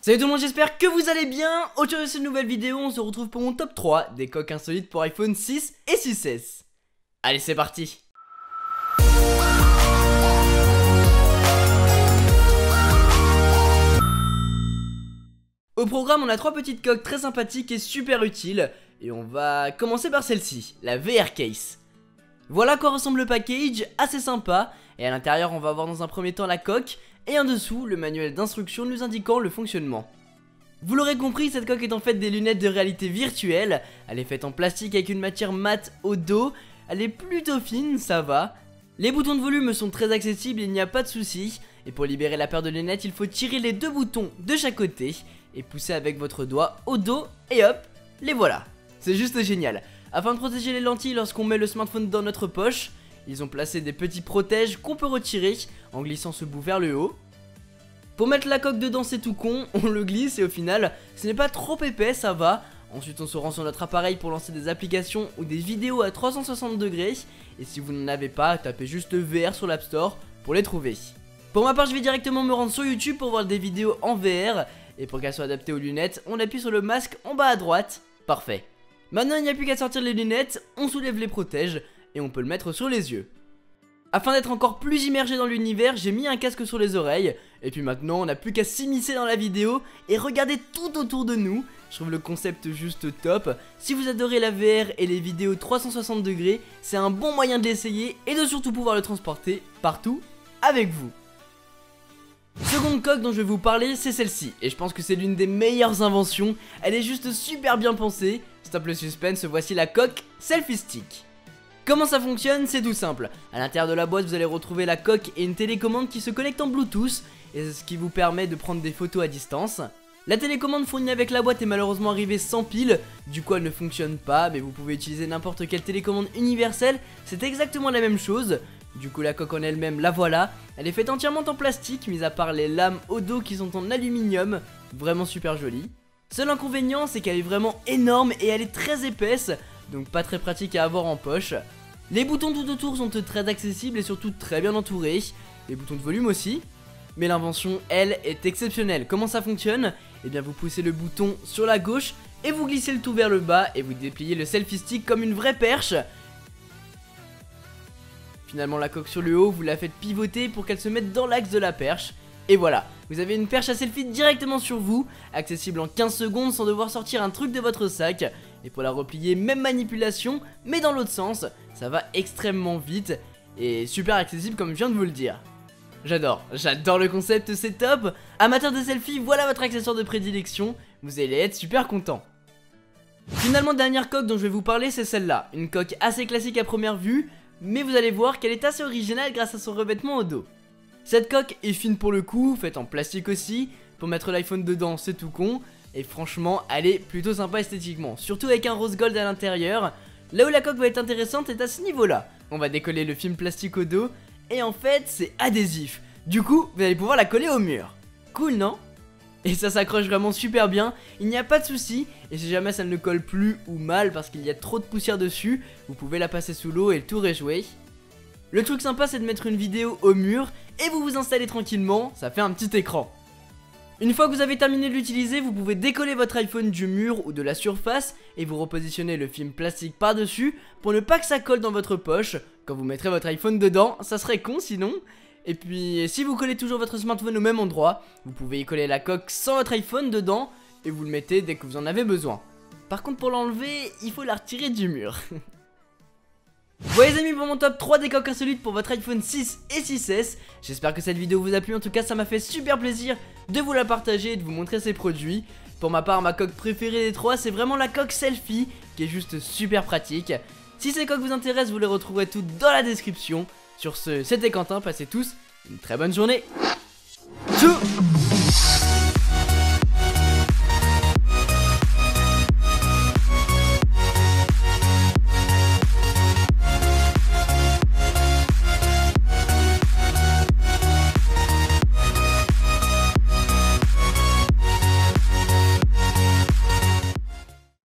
Salut tout le monde, j'espère que vous allez bien. Aujourd'hui dans cette nouvelle vidéo, on se retrouve pour mon top 3 des coques insolites pour iPhone 6 et 6S. Allez, c'est parti. Au programme, on a 3 petites coques très sympathiques et super utiles. Et on va commencer par celle-ci, la VR Case. Voilà à quoi ressemble le package, assez sympa. Et à l'intérieur, on va avoir dans un premier temps la coque et en dessous le manuel d'instruction nous indiquant le fonctionnement. Vous l'aurez compris, cette coque est en fait des lunettes de réalité virtuelle. Elle est faite en plastique avec une matière mate au dos. Elle est plutôt fine, ça va. Les boutons de volume sont très accessibles, il n'y a pas de souci. Et pour libérer la paire de lunettes, il faut tirer les 2 boutons de chaque côté et pousser avec votre doigt au dos et hop, les voilà. C'est juste génial. Afin de protéger les lentilles lorsqu'on met le smartphone dans notre poche, ils ont placé des petits protèges qu'on peut retirer en glissant ce bout vers le haut. Pour mettre la coque dedans, c'est tout con, on le glisse et au final ce n'est pas trop épais, ça va. Ensuite on se rend sur notre appareil pour lancer des applications ou des vidéos à 360 degrés. Et si vous n'en avez pas, tapez juste VR sur l'App Store pour les trouver. Pour ma part, je vais directement me rendre sur YouTube pour voir des vidéos en VR. Et pour qu'elles soient adaptées aux lunettes, on appuie sur le masque en bas à droite. Parfait. Maintenant il n'y a plus qu'à sortir les lunettes, on soulève les protèges et on peut le mettre sur les yeux. Afin d'être encore plus immergé dans l'univers, j'ai mis un casque sur les oreilles. Et puis maintenant, on n'a plus qu'à s'immiscer dans la vidéo et regarder tout autour de nous. Je trouve le concept juste top. Si vous adorez la VR et les vidéos 360 degrés, c'est un bon moyen de l'essayer et de surtout pouvoir le transporter partout avec vous. Seconde coque dont je vais vous parler, c'est celle-ci. Et je pense que c'est l'une des meilleures inventions. Elle est juste super bien pensée. Stop le suspense, voici la coque Selfie Stick. Comment ça fonctionne? C'est tout simple. À l'intérieur de la boîte, vous allez retrouver la coque et une télécommande qui se connecte en Bluetooth, et c'est ce qui vous permet de prendre des photos à distance. La télécommande fournie avec la boîte est malheureusement arrivée sans pile, du coup elle ne fonctionne pas, mais vous pouvez utiliser n'importe quelle télécommande universelle, c'est exactement la même chose. Du coup la coque en elle-même, la voilà. Elle est faite entièrement en plastique, mis à part les lames au dos qui sont en aluminium, vraiment super jolie. Seul inconvénient, c'est qu'elle est vraiment énorme et elle est très épaisse, donc pas très pratique à avoir en poche. Les boutons tout autour sont très accessibles et surtout très bien entourés. Les boutons de volume aussi. Mais l'invention, elle, est exceptionnelle. Comment ça fonctionne? Eh bien vous poussez le bouton sur la gauche et vous glissez le tout vers le bas et vous dépliez le selfie stick comme une vraie perche. Finalement la coque sur le haut, vous la faites pivoter pour qu'elle se mette dans l'axe de la perche. Et voilà, vous avez une perche à selfie directement sur vous, accessible en 15 secondes sans devoir sortir un truc de votre sac. Et pour la replier, même manipulation, mais dans l'autre sens, ça va extrêmement vite et super accessible comme je viens de vous le dire. J'adore le concept, c'est top. Amateur de selfie, voilà votre accessoire de prédilection, vous allez être super content. Finalement, dernière coque dont je vais vous parler, c'est celle-là. Une coque assez classique à première vue, mais vous allez voir qu'elle est assez originale grâce à son revêtement au dos. Cette coque est fine pour le coup, faite en plastique aussi. Pour mettre l'iPhone dedans, c'est tout con. Et franchement, elle est plutôt sympa esthétiquement. Surtout avec un rose gold à l'intérieur. Là où la coque va être intéressante est à ce niveau-là. On va décoller le film plastique au dos. Et en fait, c'est adhésif. Du coup, vous allez pouvoir la coller au mur. Cool, non? Et ça s'accroche vraiment super bien. Il n'y a pas de souci. Et si jamais ça ne colle plus ou mal parce qu'il y a trop de poussière dessus, vous pouvez la passer sous l'eau et le tour est joué. Le truc sympa, c'est de mettre une vidéo au mur et vous vous installez tranquillement, ça fait un petit écran. Une fois que vous avez terminé de l'utiliser, vous pouvez décoller votre iPhone du mur ou de la surface et vous repositionner le film plastique par-dessus pour ne pas que ça colle dans votre poche. Quand vous mettrez votre iPhone dedans, ça serait con sinon. Et puis si vous collez toujours votre smartphone au même endroit, vous pouvez y coller la coque sans votre iPhone dedans et vous le mettez dès que vous en avez besoin. Par contre pour l'enlever, il faut la retirer du mur. Voilà les amis, pour mon top 3 des coques insolites pour votre iPhone 6 et 6S. J'espère que cette vidéo vous a plu, en tout cas ça m'a fait super plaisir de vous la partager et de vous montrer ces produits. Pour ma part, ma coque préférée des 3, c'est vraiment la coque selfie, qui est juste super pratique. Si ces coques vous intéressent, vous les retrouverez toutes dans la description. Sur ce, c'était Quentin, passez tous une très bonne journée. Tchou!